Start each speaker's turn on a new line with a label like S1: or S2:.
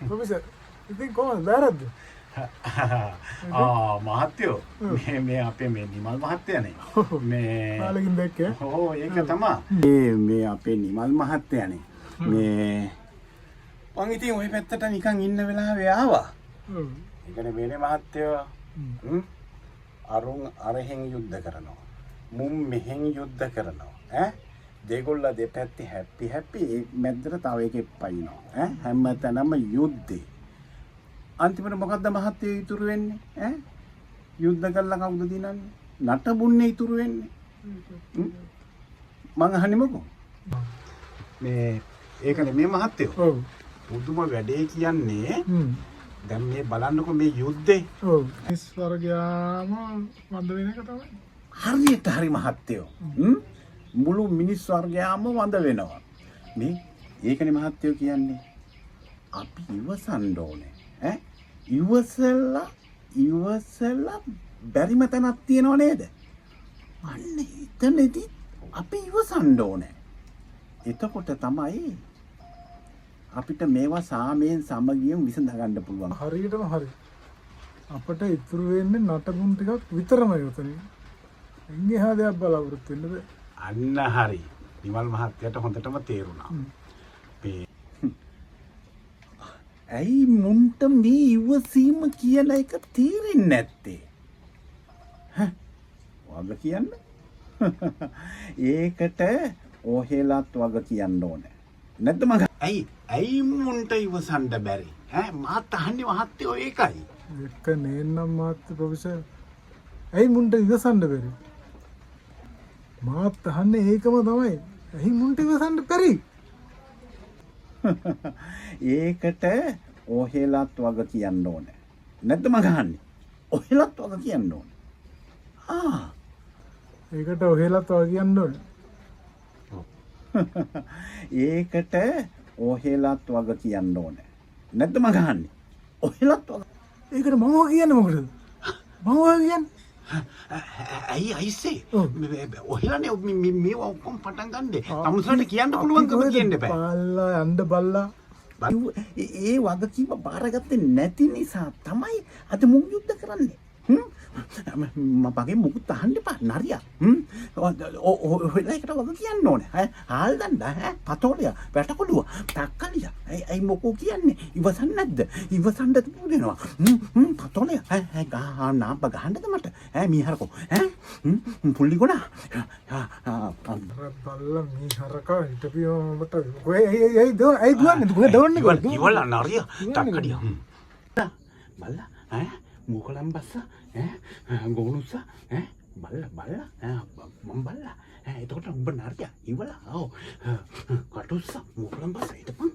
S1: Professor ඉතින් කොහොමද වැරද්ද?
S2: මහත්තයෝ මේ අපේ මේ නිමල් මහත්තයනේ මේ
S1: කාලෙකින් දැක්කේ.
S2: ඒක තමයි මේ අපේ නිමල් මහත්තයනේ මේ මං ඉතින් ওই පැත්තට නිකන් ඉන්න වෙලාවේ ආවා. ඒකනේ මේනේ මහත්තයෝ අරුන් අරහෙන් යුද්ධ කරනවා. මුම් මෙහෙන් යුද්ධ කරනවා. දෙගොල්ල දෙපැත්තේ හැපි ඒ මැද්දට තව එකෙක් පයින්නවා. හැමතැනම යුද්ධේ. අන්තිමට මොකද්ද මහත්තයෝ ඉතුරු වෙන්නේ? යුද්ධ කළා කවුද දිනන්නේ? නටබුන්නේ ඉතුරු වෙන්නේ. මං අහන්නේ මොකෝ? මේ ඒකනේ මේ මහත්තයෝ. ඔව්. පුදුම වැඩේ කියන්නේ දැන් මේ බලන්නකො මේ යුද්ධේ.
S1: ඔව්. මිස් වර්ගයාම වඳ වෙන එක තමයි.
S2: හරියට හරි මහත්තයෝ. මුළු මිනිස් වර්ගයාම වඳ වෙනවා. මේ ඒකනේ මහත්තයෝ කියන්නේ. අපි ඉවසන්න ඕනේ. ඉවසලා බැරිම තැනක් තියෙනව නේද? අන්න එතනදී අපි ඉවසන්න ඕනේ. එතකොට තමයි අපිට මේවා සාමයෙන් සමගියෙන් විසඳ ගන්න පුළුවන්.
S1: හරියටම හරි. අපිට ඉතුරු වෙන්නේ නටබුන් ටිකක් විතරමයි උතනින්. එන්නේ එහා දෙයක් බලාපොරොත්තු වෙන්න බෑ.
S2: අන්න හරි. නිමල් මහත්තයාට හොඳටම තේරුණා. ඇයි මුන්ට මේ ඉවසීම කියලා එක තේරෙන්නේ නැත්තේ? වග කියන්න? ඒකට ඔහෙලත් වග කියන්න ඕනේ. නැද්ද මග? ඇයි මුන්ට ඉවසන්න බැරි? මාත් අහන්නේ මහත්තයෝ ඒකයි.
S1: එක නේන්නම් මහත්තයා ප්‍රොෆෙසර්. ඇයි මුන්ට ඉවසන්න බැරි? මාත් අහන්නේ ඒකම තමයි. ඇයි මුන්ට ඉවසන්න බැරි?
S2: ඒකට ඔහෙලත් වග කියන්න ඕනේ. නැද්ද මග අහන්නේ? ඔහෙලත් වග කියන්න ඕනේ.
S1: ඒකට ඔහෙලත් වග කියන්න ඕනේ.
S2: ඒකට ඔහෙලත් වග කියන්න ඕනේ. නැද්ද මග අහන්නේ? ඔහෙලත් වග.
S1: ඒකට මම වග කියන්නේ මොකටද? මම වග කියන්නේ
S2: ඇයි අයිසේ ඔහෙලනේ මේ ඔක්කොම පටන් ගන්නේ. තමුසලට කියන්න පුළුවන්කම කියන්න බෑ.
S1: බල්ලා යන්න බල්ලා.
S2: ඒ වගකීම බාරගත්තේ නැති නිසා තමයි අද මුන් යුද්ධ කරන්නේ. මගේ මුකුත් අහන්න එපා නරියා. ඔහෙලා එකට වග කියන්න ඕනේ. හාල් දණ්ඩා පතෝලිය වැටකොළුව තක්කලිය. ඇයි මොකෝ කියන්නේ? ඉවසන්නේ නැද්ද? ඉවසන්න දෙනවා. පතෝලිය ගා නාප ගහන්නද මට? මීහරකෝ. පුල්ලි ගොනා.
S1: බල්ලා මීහරකා හිටපියෝ මට. ඇයි දුවන්නේ?
S2: ඉවල නරියා තක්කලිය. බල්ලා මොකලම් බස්සා ගෝනුස්සා බල්ලා මම බල්ලා එතකොට උඹ නරියා ඉවලා කටුස්සා මොකලම් බස්සා හිටපන්